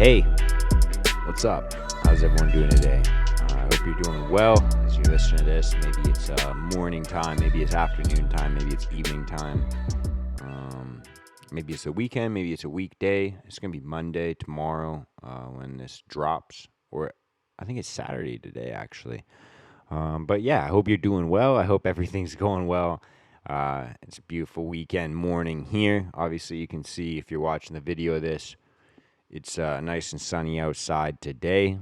Hey, what's up? How's everyone doing today? I hope you're doing well as you listen to this. Maybe it's morning time, maybe it's afternoon time, maybe it's evening time. Maybe it's a weekend, maybe it's a weekday. It's going to be Monday tomorrow when this drops, or I think it's Saturday today, actually. But yeah, I hope you're doing well. I hope everything's going well. It's a beautiful weekend morning here. Obviously, you can see if you're watching the video of this, it's nice and sunny outside today.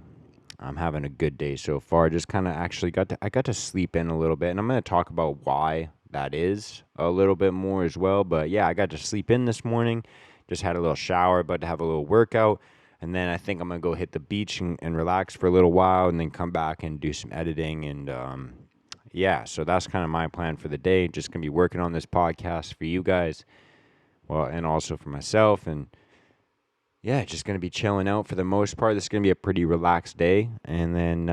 I'm having a good day so far. Just kind of actually I got to sleep in a little bit, and I'm going to talk about why that is a little bit more as well. But yeah, I got to sleep in this morning. Just had a little shower, about to have a little workout, and then I think I'm going to go hit the beach and relax for a little while, and then come back and do some editing. And yeah, so that's kind of my plan for the day. Just going to be working on this podcast for you guys, well, and also for myself. And yeah, just going to be chilling out for the most part. This is going to be a pretty relaxed day. And then,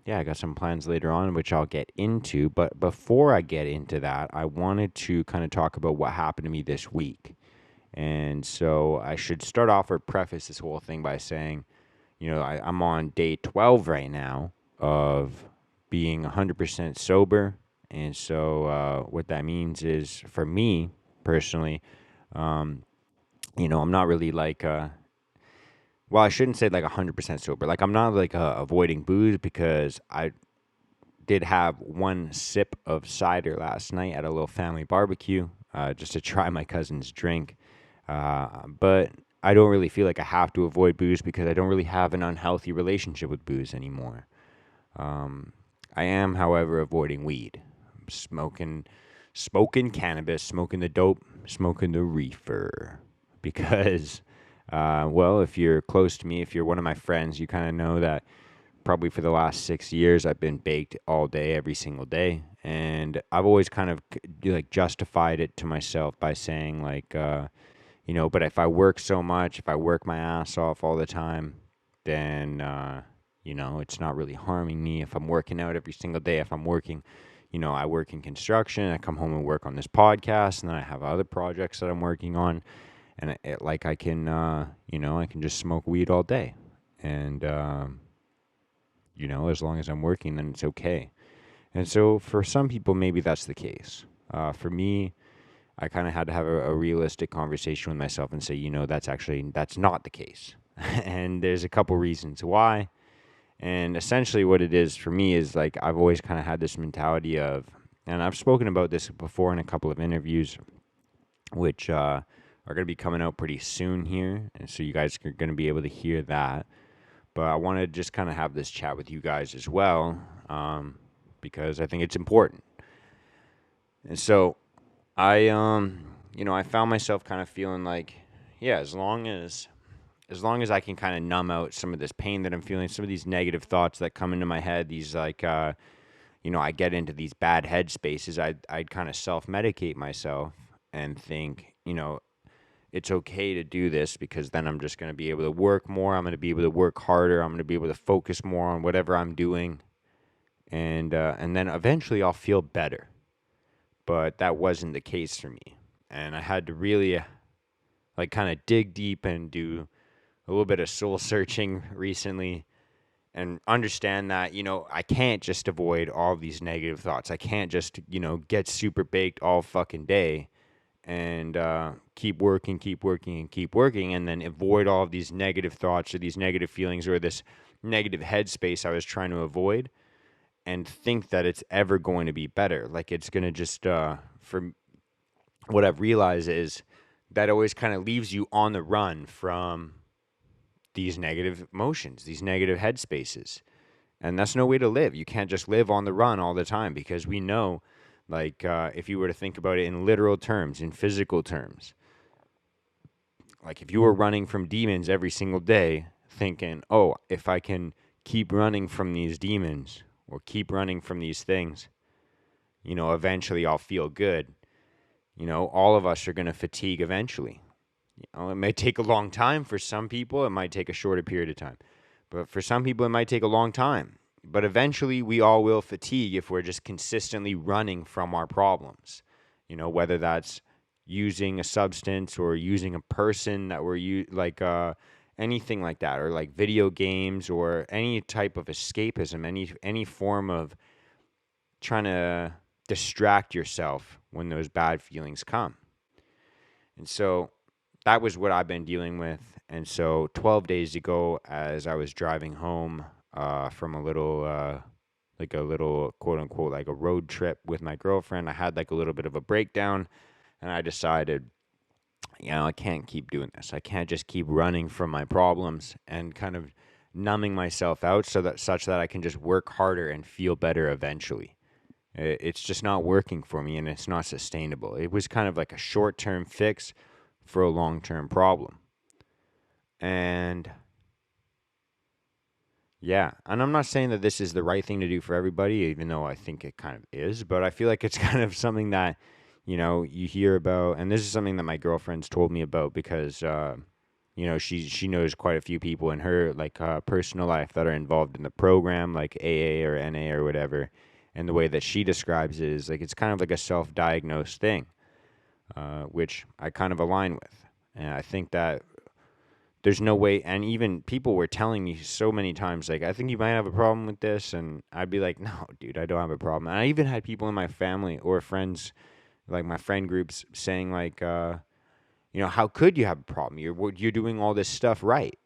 yeah, I got some plans later on, which I'll get into. But before I get into that, I wanted to kind of talk about what happened to me this week. And so I should start off or preface this whole thing by saying, I'm on day 12 right now of being 100% sober. And so what that means is, for me personally, I'm not really like, well, I shouldn't say like 100% sober. Like, I'm not like avoiding booze, because I did have one sip of cider last night at a little family barbecue, just to try my cousin's drink. But I don't really feel like I have to avoid booze, because I don't really have an unhealthy relationship with booze anymore. I am, however, avoiding weed, smoking cannabis, smoking the dope, smoking the reefer. Because, well, if you're close to me, if you're one of my friends, you kind of know that probably for the last 6 years, I've been baked all day, every single day. And I've always kind of like justified it to myself by saying like, but if I work so much, if I work my ass off all the time, then, it's not really harming me. If I'm working out every single day, if I'm working, I work in construction, I come home and work on this podcast, and then I have other projects that I'm working on. And I can, I can just smoke weed all day. And, as long as I'm working, then it's okay. And so for some people, maybe that's the case. For me, I kind of had to have a realistic conversation with myself and say, that's not the case. And there's a couple reasons why. And essentially what it is for me is, like, I've always kind of had this mentality of, and I've spoken about this before in a couple of interviews, which, are going to be coming out pretty soon here, and so you guys are going to be able to hear that. But I want to just kind of have this chat with you guys as well, because I think it's important. And so I found myself kind of feeling like, yeah, as long as I can kind of numb out some of this pain that I'm feeling, some of these negative thoughts that come into my head, these like, I get into these bad head spaces, I'd kind of self-medicate myself and think, it's okay to do this, because then I'm just going to be able to work more. I'm going to be able to work harder. I'm going to be able to focus more on whatever I'm doing. And then eventually I'll feel better. But that wasn't the case for me. And I had to really like kind of dig deep and do a little bit of soul searching recently, and understand that, I can't just avoid all of these negative thoughts. I can't just, get super baked all fucking day and keep working, and then avoid all of these negative thoughts or these negative feelings or this negative headspace I was trying to avoid, and think that it's ever going to be better. Like, it's going to just, for what I've realized is that always kind of leaves you on the run from these negative emotions, these negative headspaces. And that's no way to live. You can't just live on the run all the time, because we know, like, if you were to think about it in literal terms, in physical terms, like if you were running from demons every single day, thinking, oh, if I can keep running from these demons or keep running from these things, eventually I'll feel good. All of us are going to fatigue eventually. It may take a long time for some people. It might take a shorter period of time. But for some people, it might take a long time. But eventually, we all will fatigue if we're just consistently running from our problems. Whether that's using a substance or using a person that we're anything like that, or like video games or any type of escapism, any form of trying to distract yourself when those bad feelings come. And so that was what I've been dealing with. And so 12 days ago, as I was driving home from a little, like a little quote unquote, like a road trip with my girlfriend, I had like a little bit of a breakdown, and I decided, I can't keep doing this. I can't just keep running from my problems and kind of numbing myself out such that I can just work harder and feel better eventually. It's just not working for me, and it's not sustainable. It was kind of like a short-term fix for a long-term problem. And yeah, and I'm not saying that this is the right thing to do for everybody, even though I think it kind of is, but I feel like it's kind of something that, you hear about, and this is something that my girlfriend's told me about because, she knows quite a few people in her like personal life that are involved in the program, like AA or NA or whatever, and the way that she describes it is like it's kind of like a self-diagnosed thing, which I kind of align with, and I think that there's no way. And even people were telling me so many times, like, I think you might have a problem with this, and I'd be like, no, dude, I don't have a problem. And I even had people in my family or friends, like my friend groups, saying like, how could you have a problem? You're doing all this stuff right.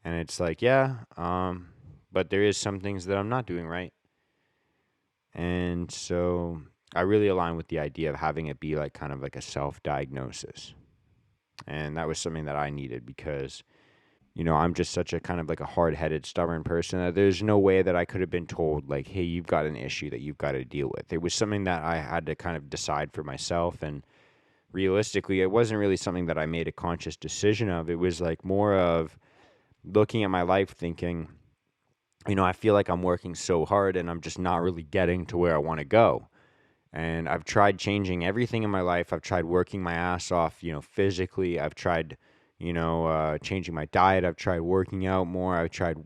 And it's like, yeah, but there is some things that I'm not doing right. And so I really align with the idea of having it be like kind of like a self-diagnosis. And that was something that I needed because, I'm just such a kind of like a hard-headed, stubborn person that there's no way that I could have been told like, hey, you've got an issue that you've got to deal with. It was something that I had to kind of decide for myself. And realistically, it wasn't really something that I made a conscious decision of. It was like more of looking at my life thinking, I feel like I'm working so hard and I'm just not really getting to where I want to go. And I've tried changing everything in my life. I've tried working my ass off, physically. I've tried, changing my diet. I've tried working out more. I've tried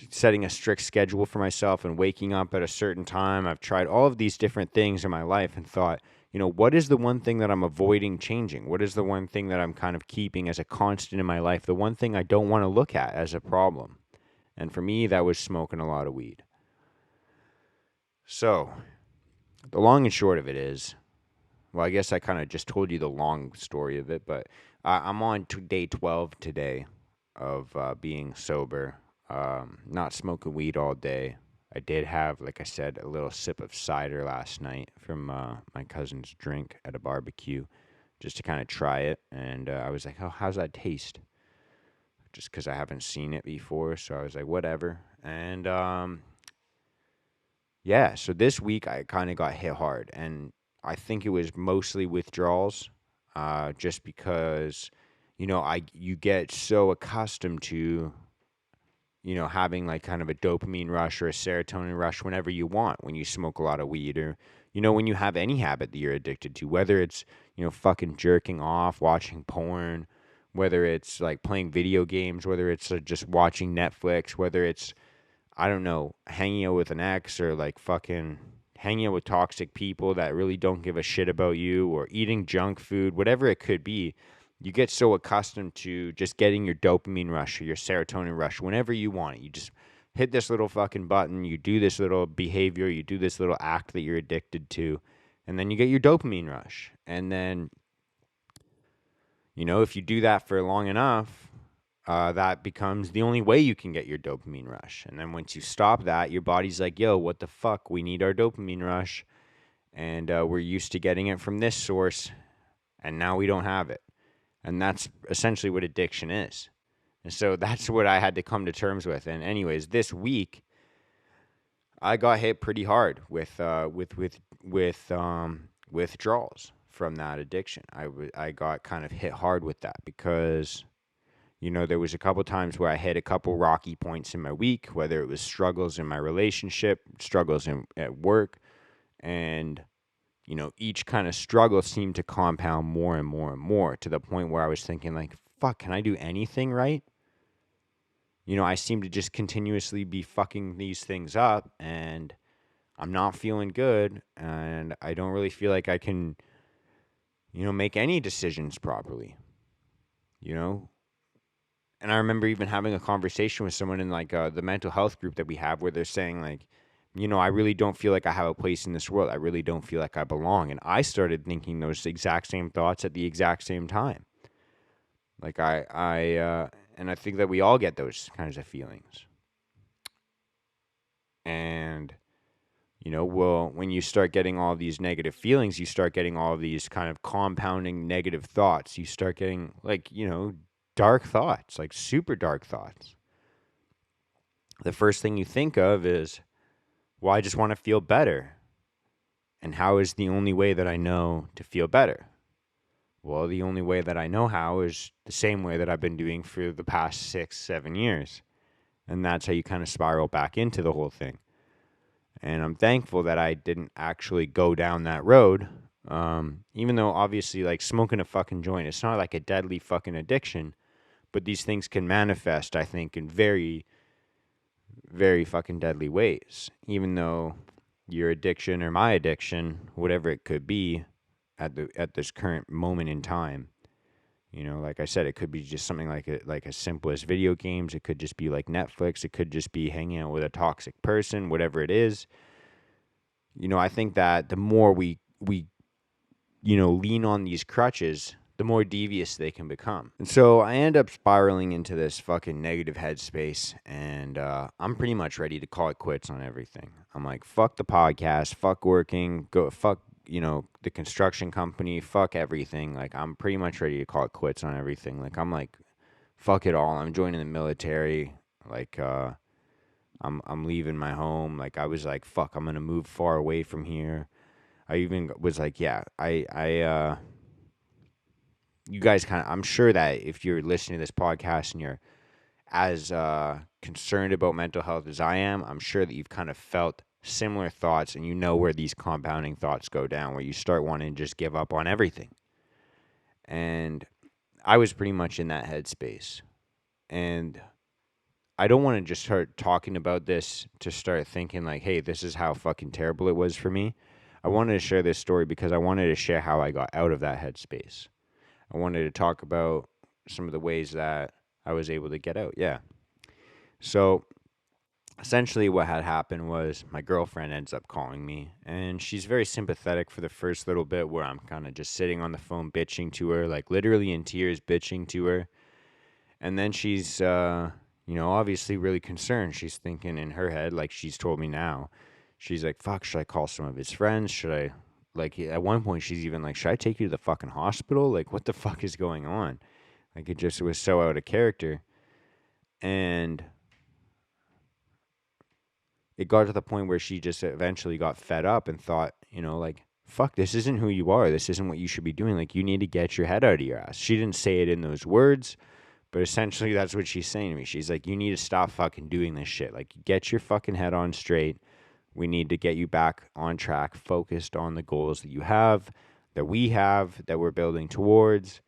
setting a strict schedule for myself and waking up at a certain time. I've tried all of these different things in my life and thought, what is the one thing that I'm avoiding changing? What is the one thing that I'm kind of keeping as a constant in my life? The one thing I don't want to look at as a problem. And for me, that was smoking a lot of weed. So the long and short of it is, well, I guess I kind of just told you the long story of it, but I'm on day 12 today of being sober, not smoking weed all day. I did have, like I said, a little sip of cider last night from my cousin's drink at a barbecue just to kind of try it. And I was like, oh, how's that taste? Just because I haven't seen it before. So I was like, whatever. And yeah, so this week I kind of got hit hard. And I think it was mostly withdrawals, just because, you get so accustomed to, having like kind of a dopamine rush or a serotonin rush whenever you want when you smoke a lot of weed or, when you have any habit that you're addicted to, whether it's, fucking jerking off, watching porn, whether it's like playing video games, whether it's just watching Netflix, whether it's, I don't know, hanging out with an ex or like fucking hanging out with toxic people that really don't give a shit about you or eating junk food, whatever it could be. You get so accustomed to just getting your dopamine rush or your serotonin rush whenever you want it. You just hit this little fucking button, you do this little behavior, you do this little act that you're addicted to, and then you get your dopamine rush. And then, if you do that for long enough, that becomes the only way you can get your dopamine rush. And then once you stop that, your body's like, yo, what the fuck? We need our dopamine rush. And we're used to getting it from this source, and now we don't have it. And that's essentially what addiction is. And so that's what I had to come to terms with. And anyways, this week I got hit pretty hard with withdrawals from that addiction. I got kind of hit hard with that because, there was a couple times where I hit a couple rocky points in my week, whether it was struggles in my relationship, struggles at work, and each kind of struggle seemed to compound more and more and more to the point where I was thinking like, fuck, can I do anything right? I seem to just continuously be fucking these things up and I'm not feeling good and I don't really feel like I can, make any decisions properly, And I remember even having a conversation with someone in like the mental health group that we have where they're saying like, I really don't feel like I have a place in this world. I really don't feel like I belong. And I started thinking those exact same thoughts at the exact same time. Like and I think that we all get those kinds of feelings. And, well, when you start getting all these negative feelings, you start getting all these kind of compounding negative thoughts. You start getting like, dark thoughts, like super dark thoughts. The first thing you think of is, well, I just want to feel better. And how is the only way that I know to feel better? Well, the only way that I know how is the same way that I've been doing for the past 6-7 years. And that's how you kind of spiral back into the whole thing. And I'm thankful that I didn't actually go down that road. Even though obviously like smoking a fucking joint, it's not like a deadly fucking addiction, but these things can manifest, I think, in very, very fucking deadly ways. Even though your addiction or my addiction, whatever it could be at this current moment in time, like I said, it could be just something like as simple as video games. It could just be like Netflix. It could just be hanging out with a toxic person, whatever it is. I think that the more we lean on these crutches, the more devious they can become. And so I end up spiraling into this fucking negative headspace, and I'm pretty much ready to call it quits on everything. I'm like, fuck the podcast, fuck working, fuck the construction company, fuck everything. Like, I'm pretty much ready to call it quits on everything. Like, I'm like, fuck it all. I'm joining the military. Like, I'm leaving my home. Like, I was like, fuck, I'm gonna move far away from here. I even was like, yeah, you guys I'm sure that if you're listening to this podcast and you're as concerned about mental health as I am, I'm sure that you've kind of felt similar thoughts, and where these compounding thoughts go down, where you start wanting to just give up on everything. And I was pretty much in that headspace. And I don't want to just start talking about this to start thinking like, hey, this is how fucking terrible it was for me. I wanted to share this story because I wanted to share how I got out of that headspace. I wanted to talk about some of the ways that I was able to get out. Yeah. So essentially what had happened was my girlfriend ends up calling me, and she's very sympathetic for the first little bit, where I'm kind of just sitting on the phone bitching to her, like literally in tears bitching to her. And then she's, obviously really concerned. She's thinking in her head, like she's told me now, she's like, fuck, should I call some of his friends? Should I, like, at one point she's even like, should I take you to the fucking hospital? Like, what the fuck is going on? Like, it just was so out of character. And it got to the point where she just eventually got fed up and thought, like, fuck, this isn't who you are. This isn't what you should be doing. Like, you need to get your head out of your ass. She didn't say it in those words, but essentially that's what she's saying to me. She's like, you need to stop fucking doing this shit. Like, get your fucking head on straight. We need to get you back on track, focused on the goals that you have, that we have, that we're building towards.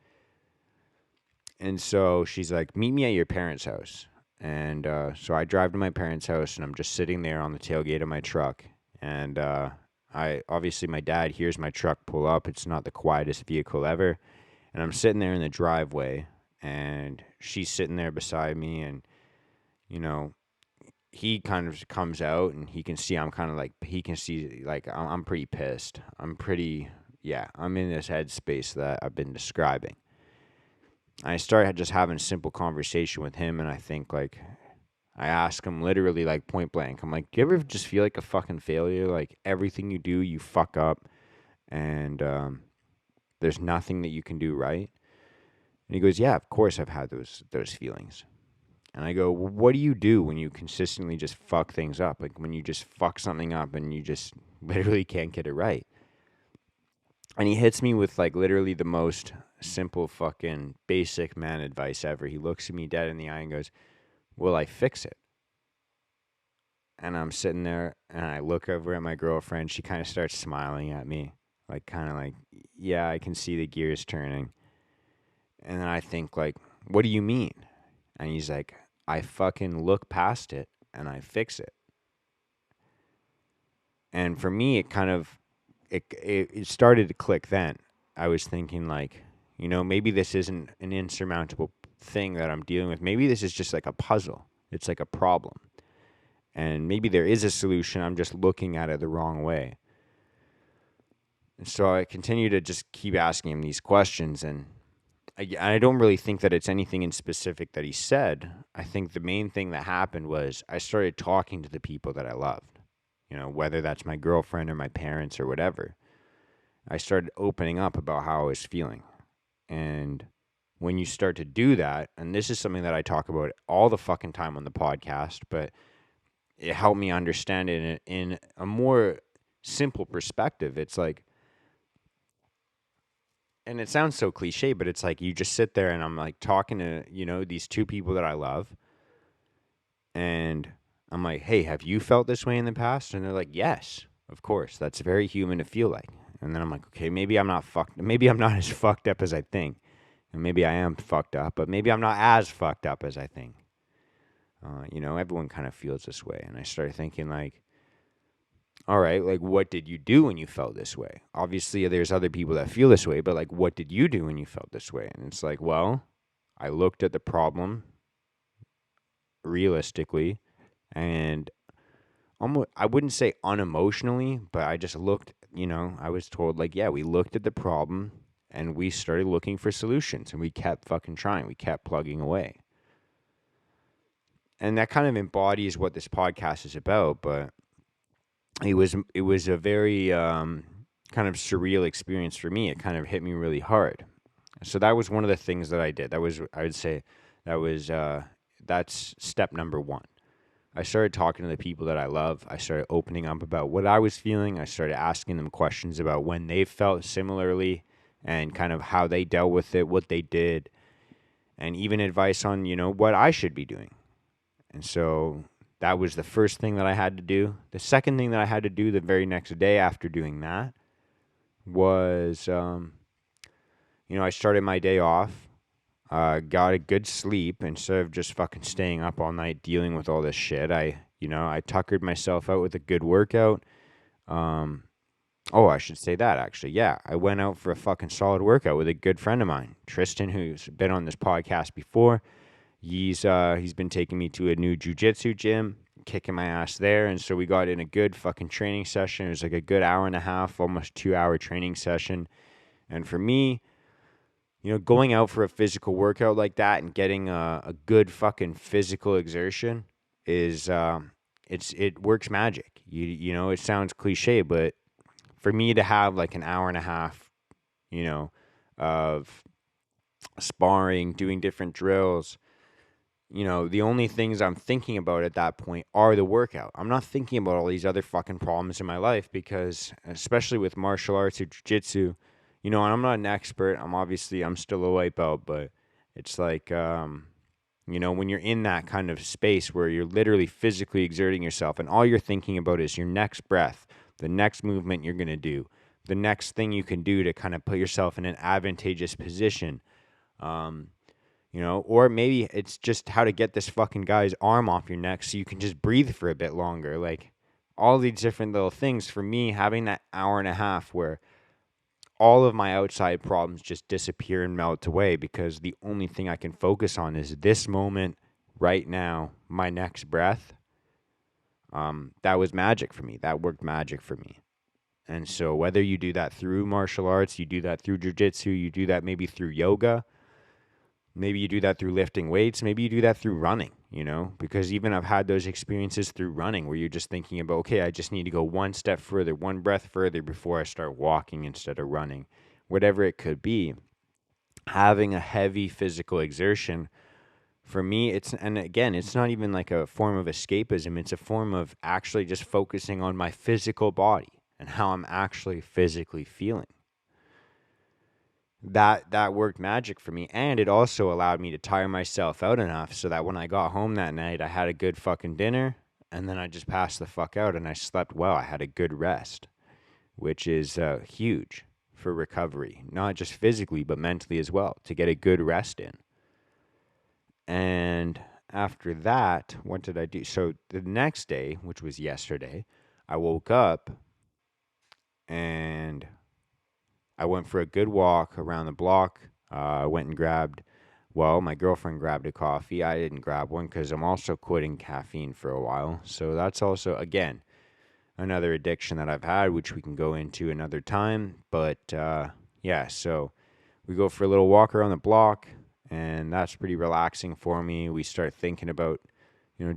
And so she's like, meet me at your parents' house. And so I drive to my parents' house, and I'm just sitting there on the tailgate of my truck. And obviously my dad hears my truck pull up. It's not the quietest vehicle ever. And I'm sitting there in the driveway, and she's sitting there beside me, and, he kind of comes out, and he can see I'm kind of like, he can see like I'm pretty pissed. I'm in this headspace that I've been describing. I started just having a simple conversation with him, and I think, like, I ask him literally, like, point blank. I'm like, do you ever just feel like a fucking failure? Like, everything you do, you fuck up, and there's nothing that you can do right? And he goes, yeah, of course I've had those feelings. And I go, well, what do you do when you consistently just fuck things up? Like, when you just fuck something up and you just literally can't get it right? And he hits me with, like, literally the most simple fucking basic man advice ever. He looks at me dead in the eye and goes, will I fix it? And I'm sitting there, and I look over at my girlfriend. She kind of starts smiling at me, like, kind of like, yeah, I can see the gears turning. And then I think, like, what do you mean? And he's like, I fucking look past it and I fix it. And for me, it kind of, it started to click then. I was thinking, like, maybe this isn't an insurmountable thing that I'm dealing with. Maybe this is just like a puzzle. It's like a problem. And maybe there is a solution. I'm just looking at it the wrong way. And so I continue to just keep asking him these questions. And I don't really think that it's anything in specific that he said. I think the main thing that happened was I started talking to the people that I loved, whether that's my girlfriend or my parents or whatever. I started opening up about how I was feeling. And when you start to do that, and this is something that I talk about all the fucking time on the podcast, but it helped me understand it in a more simple perspective. It's like, and it sounds so cliche, but it's like you just sit there and I'm like talking to, these two people that I love. And I'm like, hey, have you felt this way in the past? And they're like, yes, of course. That's very human to feel like. And then I'm like, okay, maybe I'm not as fucked up as I think. And maybe I am fucked up, but maybe I'm not as fucked up as I think. Everyone kind of feels this way. And I started thinking like, all right, like what did you do when you felt this way? Obviously, there's other people that feel this way, but like what did you do when you felt this way? And it's like, well, I looked at the problem realistically and almost, I wouldn't say unemotionally, but I just looked, I was told like, yeah, we looked at the problem and we started looking for solutions and we kept fucking trying. We kept plugging away. And that kind of embodies what this podcast is about, but it was a very kind of surreal experience for me. It kind of hit me really hard. So that was one of the things that I did. That was, I would say, that's step number one. I started talking to the people that I love. I started opening up about what I was feeling. I started asking them questions about when they felt similarly and kind of how they dealt with it, what they did, and even advice on, what I should be doing. And so that was the first thing that I had to do. The second thing that I had to do the very next day after doing that was, I started my day off, got a good sleep instead of just fucking staying up all night dealing with all this shit. I tuckered myself out with a good workout. I should say that actually. Yeah, I went out for a fucking solid workout with a good friend of mine, Tristan, who's been on this podcast before. He's been taking me to a new jiu-jitsu gym, kicking my ass there, and so we got in a good fucking training session. It was like a good hour and a half, almost 2 hour training session. And for me, going out for a physical workout like that and getting a good fucking physical exertion is it works magic. It sounds cliche, but for me to have like an hour and a half, of sparring, doing different drills, the only things I'm thinking about at that point are the workout. I'm not thinking about all these other fucking problems in my life because, especially with martial arts or jiu-jitsu, and I'm not an expert. I'm still a white belt, but it's like, when you're in that kind of space where you're literally physically exerting yourself and all you're thinking about is your next breath, the next movement you're going to do, the next thing you can do to kind of put yourself in an advantageous position. Or maybe it's just how to get this fucking guy's arm off your neck so you can just breathe for a bit longer. Like all these different little things. For me, having that hour and a half where all of my outside problems just disappear and melt away because the only thing I can focus on is this moment right now, my next breath. That was magic for me. That worked magic for me. And so whether you do that through martial arts, you do that through jiu-jitsu, you do that maybe through yoga, maybe you do that through lifting weights, maybe you do that through running, because even I've had those experiences through running where you're just thinking about, okay, I just need to go one step further, one breath further before I start walking instead of running, whatever it could be. Having a heavy physical exertion, for me, it's not even like a form of escapism. It's a form of actually just focusing on my physical body and how I'm actually physically feeling. That worked magic for me, and it also allowed me to tire myself out enough so that when I got home that night, I had a good fucking dinner, and then I just passed the fuck out and I slept well. I had a good rest, which is huge for recovery, not just physically but mentally as well, to get a good rest in. And after that, what did I do? So the next day, which was yesterday, I woke up and I went for a good walk around the block. I went and grabbed Well, my girlfriend grabbed a coffee. I didn't grab one because I'm also quitting caffeine for a while. So that's also, again, another addiction that I've had, which we can go into another time. But yeah, so we go for a little walk around the block, and that's pretty relaxing for me. We start thinking about,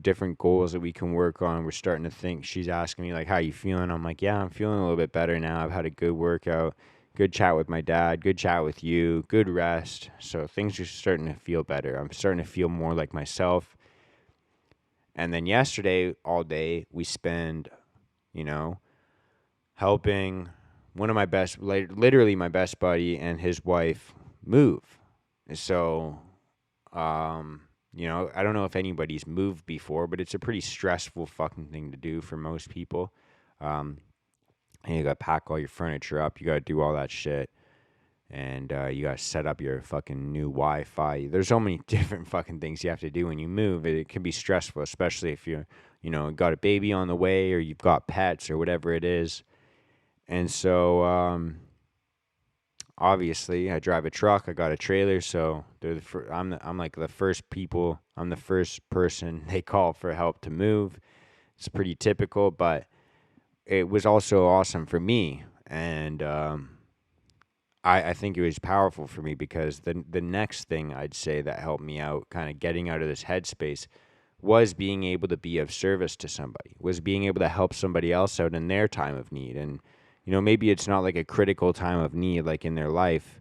different goals that we can work on. We're starting to think. She's asking me like, "How you feeling?" I'm like, "Yeah, I'm feeling a little bit better now. I've had a good workout, good chat with my dad, good chat with you, good rest. So things are starting to feel better. I'm starting to feel more like myself." And then yesterday, all day, we spend, you know, helping one of my best, literally my best buddy and his wife move. So, I don't know if anybody's moved before, but it's a pretty stressful fucking thing to do for most people. Um, and you got to pack all your furniture up. You got to do all that shit. And you got to set up your fucking new Wi-Fi. There's so many different fucking things you have to do when you move. It can be stressful, especially if you're, got a baby on the way or you've got pets or whatever it is. And so, obviously, I drive a truck. I got a trailer, so I'm like the first people. I'm the first person they call for help to move. It's pretty typical, but it was also awesome for me, and I think it was powerful for me because the next thing I'd say that helped me out, kind of getting out of this headspace, was being able to be of service to somebody, was being able to help somebody else out in their time of need. And, maybe it's not like a critical time of need, like in their life,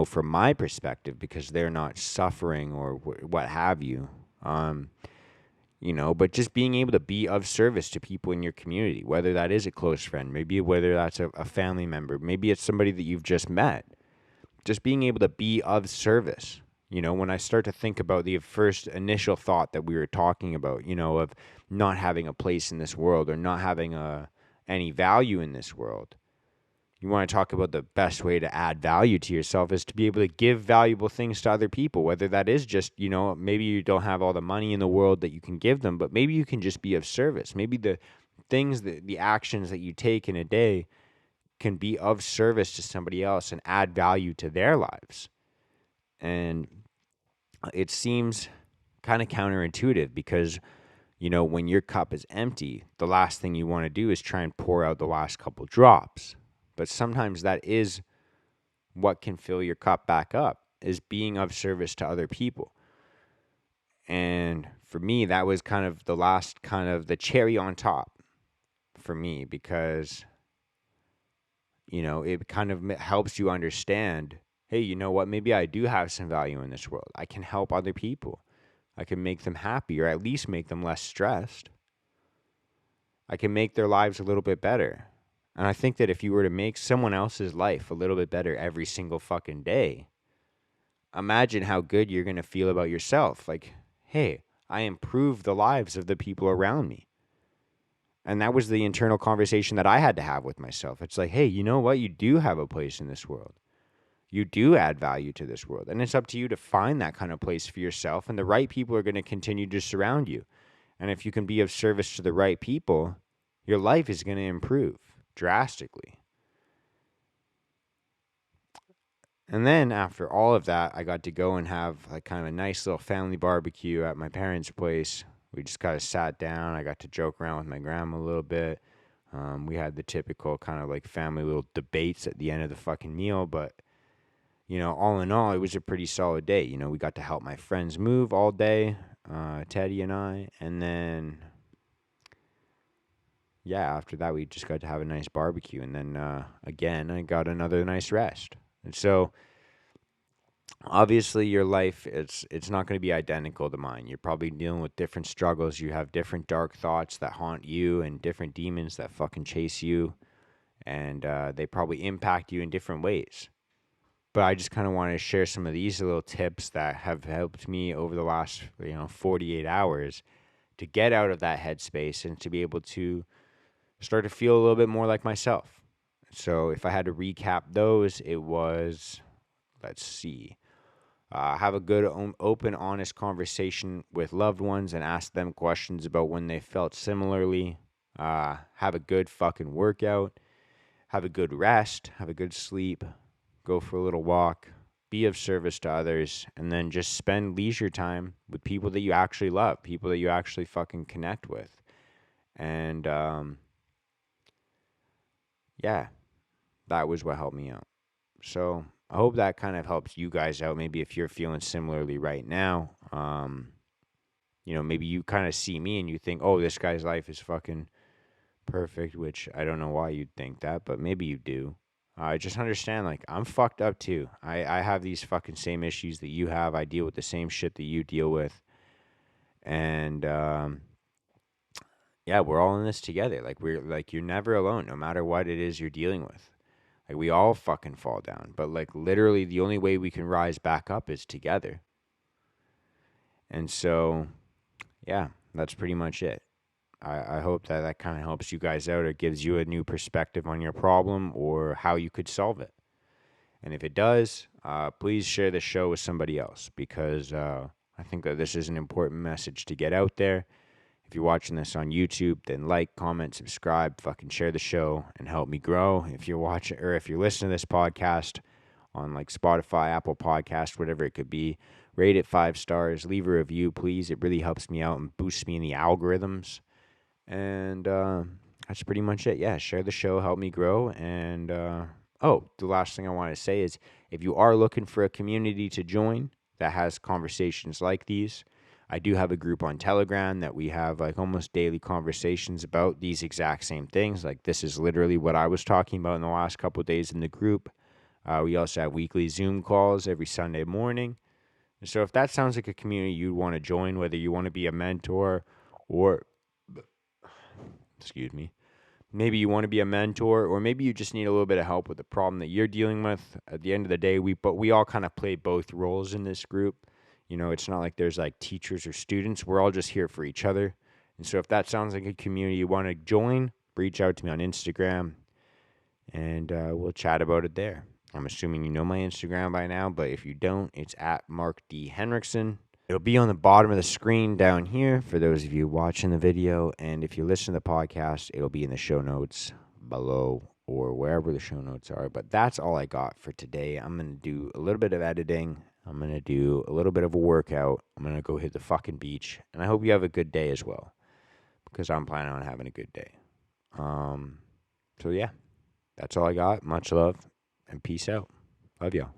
from my perspective, because they're not suffering or what have you. But just being able to be of service to people in your community, whether that is a close friend, maybe whether that's a family member, maybe it's somebody that you've just met, just being able to be of service. When I start to think about the first initial thought that we were talking about, of not having a place in this world or not having any value in this world, you want to talk about the best way to add value to yourself is to be able to give valuable things to other people, whether that is just, maybe you don't have all the money in the world that you can give them, but maybe you can just be of service. Maybe the things, the actions that you take in a day can be of service to somebody else and add value to their lives. And it seems kind of counterintuitive because, when your cup is empty, the last thing you want to do is try and pour out the last couple drops. But sometimes that is what can fill your cup back up, is being of service to other people. And for me, that was kind of the last, kind of the cherry on top for me, because, it kind of helps you understand, hey, you know what? Maybe I do have some value in this world. I can help other people. I can make them happy, or at least make them less stressed. I can make their lives a little bit better. And I think that if you were to make someone else's life a little bit better every single fucking day, imagine how good you're going to feel about yourself. Like, hey, I improved the lives of the people around me. And that was the internal conversation that I had to have with myself. It's like, hey, you know what? You do have a place in this world. You do add value to this world. And it's up to you to find that kind of place for yourself. And the right people are going to continue to surround you. And if you can be of service to the right people, your life is going to improve drastically. And then after all of that, I got to go and have like kind of a nice little family barbecue at my parents' place. We just kind of sat down. I got to joke around with my grandma a little bit. We had the typical kind of like family little debates at the end of the fucking meal. But, all in all, it was a pretty solid day. We got to help my friends move all day, Teddy and I. And then, yeah, after that, we just got to have a nice barbecue. And then, again, I got another nice rest. And so, obviously your life, it's not going to be identical to mine. You're probably dealing with different struggles. You have different dark thoughts that haunt you and different demons that fucking chase you, and they probably impact you in different ways. But I just kind of want to share some of these little tips that have helped me over the last 48 hours to get out of that headspace and to be able to start to feel a little bit more like myself. So if I had to recap those, it was, let's see, have a good, open, honest conversation with loved ones and ask them questions about when they felt similarly. Have a good fucking workout. Have a good rest. Have a good sleep. Go for a little walk. be of service to others, and then just spend leisure time with people that you actually love, people that you actually fucking connect with. And yeah, that was what helped me out. So I hope that kind of helps you guys out. Maybe if you're feeling similarly right now, maybe you kind of see me and you think, oh, this guy's life is fucking perfect, which I don't know why you'd think that, but maybe you do. I just understand, like, I'm fucked up too. I have these fucking same issues that you have. I deal with the same shit that you deal with. And, yeah, we're all in this together. Like, you're never alone, no matter what it is you're dealing with. Like, we all fucking fall down. But, like, literally, the only way we can rise back up is together. And so, yeah, that's pretty much it. I hope that kind of helps you guys out. It gives you a new perspective on your problem or how you could solve it. And if it does, please share the show with somebody else, because I think that this is an important message to get out there. If you're watching this on YouTube, then like, comment, subscribe, fucking share the show and help me grow. If you're watching, or if you're listening to this podcast on like Spotify, Apple Podcast, whatever it could be, rate it 5 stars, leave a review, please. It really helps me out and boosts me in the algorithms. And that's pretty much it. Yeah, share the show, help me grow. And the last thing I want to say is, if you are looking for a community to join that has conversations like these, I do have a group on Telegram that we have like almost daily conversations about these exact same things. Like, this is literally what I was talking about in the last couple of days in the group. We also have weekly Zoom calls every Sunday morning. So if that sounds like a community you'd want to join, whether you want to be a mentor or maybe you want to be a mentor, or maybe you just need a little bit of help with the problem that you're dealing with. At the end of the day, we all kind of play both roles in this group. It's not like there's like teachers or students. We're all just here for each other. And so if that sounds like a community you want to join, reach out to me on Instagram, and we'll chat about it there. I'm assuming you know my Instagram by now, but if you don't, it's at Mark D. Henriksen. It'll be on the bottom of the screen down here for those of you watching the video. And if you listen to the podcast, it'll be in the show notes below or wherever the show notes are. But that's all I got for today. I'm going to do a little bit of editing. I'm going to do a little bit of a workout. I'm going to go hit the fucking beach. And I hope you have a good day as well, because I'm planning on having a good day. So yeah, that's all I got. Much love and peace out. Love y'all.